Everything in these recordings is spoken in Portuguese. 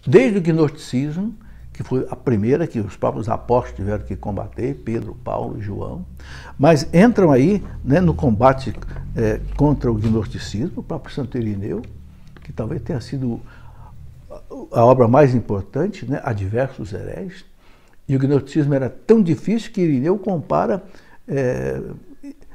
desde o gnosticismo, que foi a primeira que os próprios apóstolos tiveram que combater, Pedro, Paulo e João, mas entram aí, né, no combate contra o gnosticismo, o próprio Santo Irineu, que talvez tenha sido a obra mais importante, né, a diversos hereges, e o gnosticismo era tão difícil que Irineu compara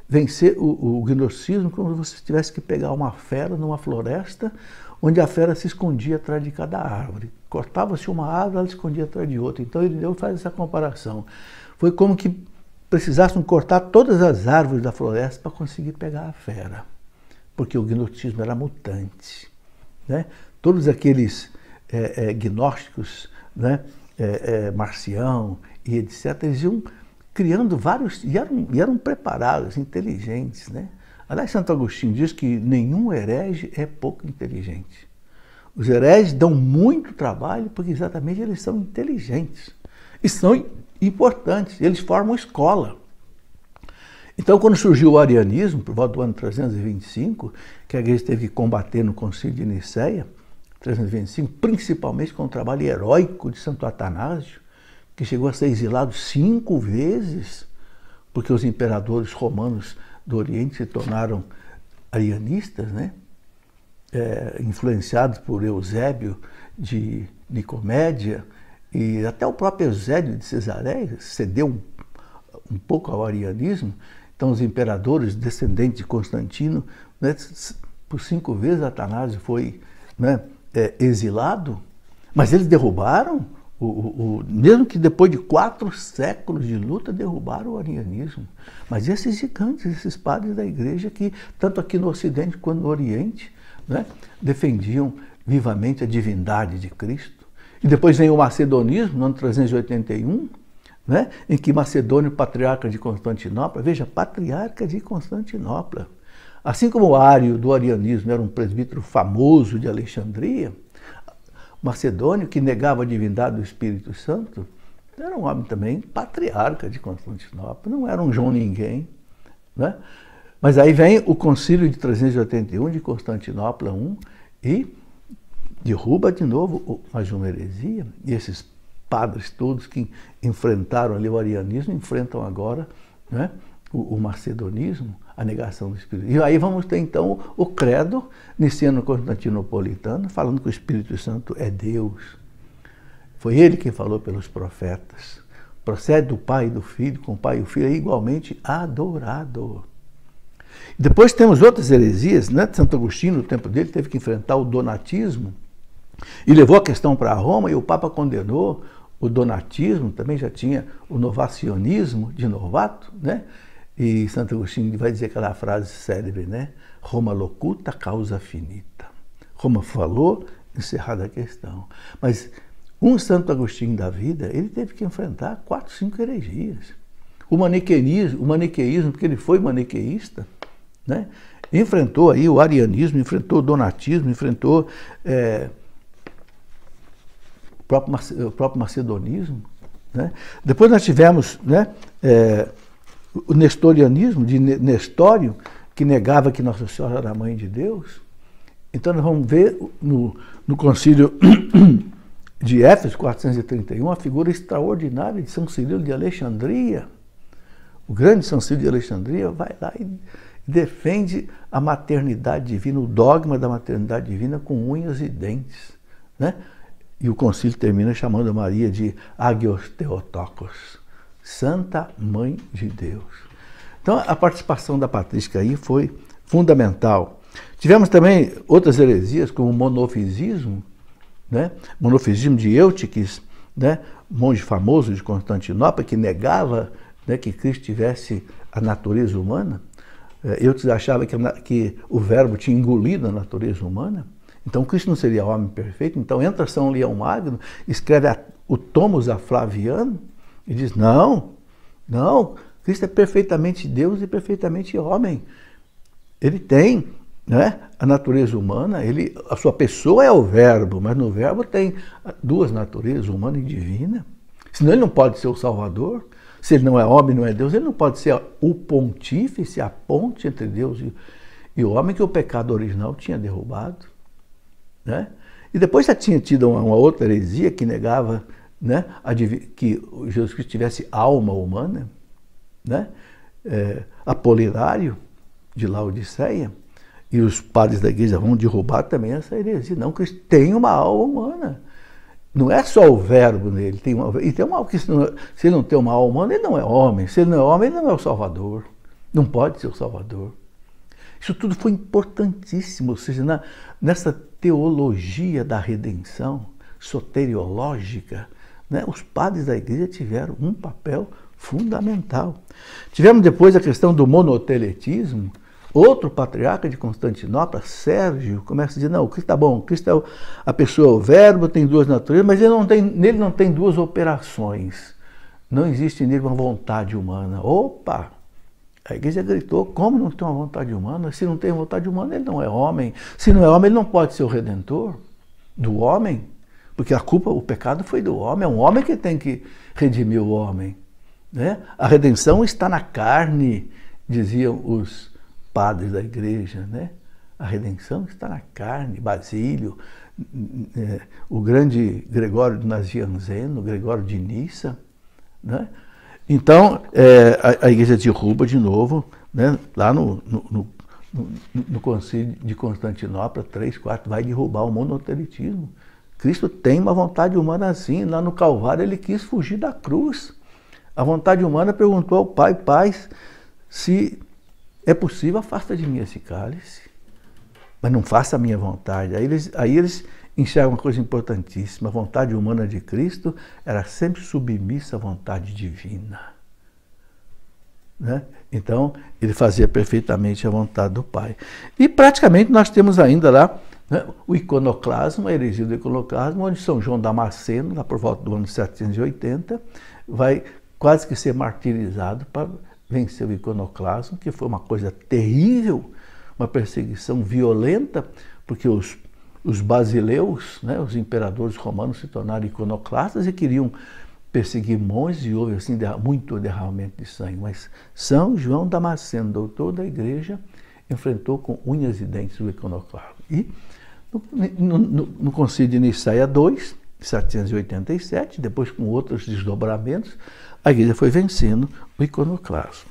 vencer o gnosticismo como se você tivesse que pegar uma fera numa floresta, onde a fera se escondia atrás de cada árvore. Cortava-se uma árvore, ela se escondia atrás de outra. Então Irineu faz essa comparação. Foi como que precisassem cortar todas as árvores da floresta para conseguir pegar a fera, porque o gnosticismo era mutante, né? Todos aqueles gnósticos, né, Marcião e etc., eles iam criando vários, e eram preparados, inteligentes, né? Aliás, Santo Agostinho diz que nenhum herege é pouco inteligente. Os hereges dão muito trabalho porque exatamente eles são inteligentes e são importantes, eles formam escola. Então, quando surgiu o arianismo, por volta do ano 325, que a igreja teve que combater no Concílio de Nicéia, 325, principalmente com o trabalho heróico de Santo Atanásio, que chegou a ser exilado 5 vezes, porque os imperadores romanos do Oriente se tornaram arianistas, né? Influenciados por Eusébio de Nicomédia, e até o próprio Eusébio de Cesareia cedeu um pouco ao arianismo. Então os imperadores descendentes de Constantino, né, por 5 vezes Atanásio foi, né, exilado, mas eles derrubaram, mesmo que depois de 4 séculos de luta, derrubaram o arianismo. Mas esses gigantes, esses padres da igreja que, tanto aqui no Ocidente quanto no Oriente, né, defendiam vivamente a divindade de Cristo. E depois vem o macedonismo, no ano 381, né, em que Macedônio, patriarca de Constantinopla, veja, patriarca de Constantinopla, assim como o Ário do arianismo era um presbítero famoso de Alexandria, Macedônio, que negava a divindade do Espírito Santo, era um homem também patriarca de Constantinopla, não era um João Ninguém, né? Mas aí vem o Concílio de 381 de Constantinopla I e derruba de novo mais uma heresia, e esses padres todos que enfrentaram ali o arianismo enfrentam agora, né, o macedonismo, a negação do Espírito. E aí vamos ter então o credo niceno-constantinopolitano, falando que o Espírito Santo é Deus. Foi ele quem falou pelos profetas. Procede do Pai e do Filho, com o Pai e o Filho é igualmente adorado. Depois temos outras heresias, né? Santo Agostinho, no tempo dele, teve que enfrentar o donatismo e levou a questão para Roma, e o Papa condenou o donatismo, também já tinha o novacionismo de Novato, né? E Santo Agostinho vai dizer aquela frase célebre, né? Roma locuta, causa finita. Roma falou, encerrada a questão. Mas um Santo Agostinho da vida, ele teve que enfrentar 4, 5 heresias. O maniqueísmo, porque ele foi maniqueísta, né? Enfrentou aí o arianismo, enfrentou o donatismo, enfrentou o próprio macedonismo, né? Depois nós tivemos, né, o nestorianismo, de Nestório, que negava que Nossa Senhora era a mãe de Deus. Então nós vamos ver no concílio de Éfeso, 431, a figura extraordinária de São Cirilo de Alexandria. O grande São Cirilo de Alexandria vai lá e defende a maternidade divina, o dogma da maternidade divina com unhas e dentes, né? E o concílio termina chamando a Maria de Agios Theotokos, Santa Mãe de Deus. Então a participação da patrística aí foi fundamental. Tivemos também outras heresias, como o monofisismo, né? Monofisismo de Eutiques, né? Monge famoso de Constantinopla, que negava, né, que Cristo tivesse a natureza humana. Eutiques achava que o verbo tinha engolido a natureza humana. Então Cristo não seria homem perfeito. Então entra São Leão Magno, escreve o Tomos a Flaviano e diz, não, Cristo é perfeitamente Deus e perfeitamente homem. Ele tem, né, a natureza humana, a sua pessoa é o verbo, mas no verbo tem 2 naturezas, humana e divina. Senão ele não pode ser o Salvador. Se ele não é homem, não é Deus, ele não pode ser o pontífice, a ponte entre Deus e o homem que o pecado original tinha derrubado, né? E depois já tinha tido uma outra heresia que negava, né, que Jesus Cristo tivesse alma humana, né? Apolinário, de Laodiceia, e os padres da igreja vão derrubar também essa heresia. Não, Cristo tem uma alma humana. Não é só o verbo nele, se ele não tem uma alma humana, ele não é homem. Se ele não é homem, ele não é o Salvador. Não pode ser o Salvador. Isso tudo foi importantíssimo, ou seja, nessa teologia da redenção soteriológica, né, os padres da igreja tiveram um papel fundamental. Tivemos depois a questão do monoteletismo. Outro patriarca de Constantinopla, Sérgio, começa a dizer, não, o Cristo está bom, o Cristo é a pessoa, o verbo, tem duas naturezas, mas nele não tem duas operações. Não existe nele uma vontade humana. Opa! A igreja gritou, como não tem uma vontade humana? Se não tem vontade humana, ele não é homem. Se não é homem, ele não pode ser o redentor do homem, porque a culpa, o pecado foi do homem, é um homem que tem que redimir o homem, né? A redenção está na carne, diziam os padres da igreja, né? A redenção está na carne. Basílio, o grande Gregório de Nazianzeno, Gregório de Nissa, né? Então, a igreja derruba de novo, né? Lá no Concílio de Constantinopla, 3, 4, vai derrubar o monotelitismo. Cristo tem uma vontade humana assim. Lá no Calvário ele quis fugir da cruz. A vontade humana perguntou ao Pai, Pai, se é possível, afasta de mim esse cálice, mas não faça a minha vontade. Aí eles enxergam uma coisa importantíssima. A vontade humana de Cristo era sempre submissa à vontade divina, né? Então, ele fazia perfeitamente a vontade do Pai. E praticamente nós temos ainda lá, né, o iconoclasmo, a heresia do iconoclasmo, onde São João Damasceno, lá por volta do ano 780, vai quase que ser martirizado para vencer o iconoclasmo, que foi uma coisa terrível, uma perseguição violenta, porque os basileus, né, os imperadores romanos, se tornaram iconoclastas e queriam perseguir monges, e houve assim, muito derramamento de sangue. Mas São João Damasceno, doutor da igreja, enfrentou com unhas e dentes o iconoclasmo. E no Concílio de Nicéia II, 787, depois com outros desdobramentos, a igreja foi vencendo o iconoclasmo.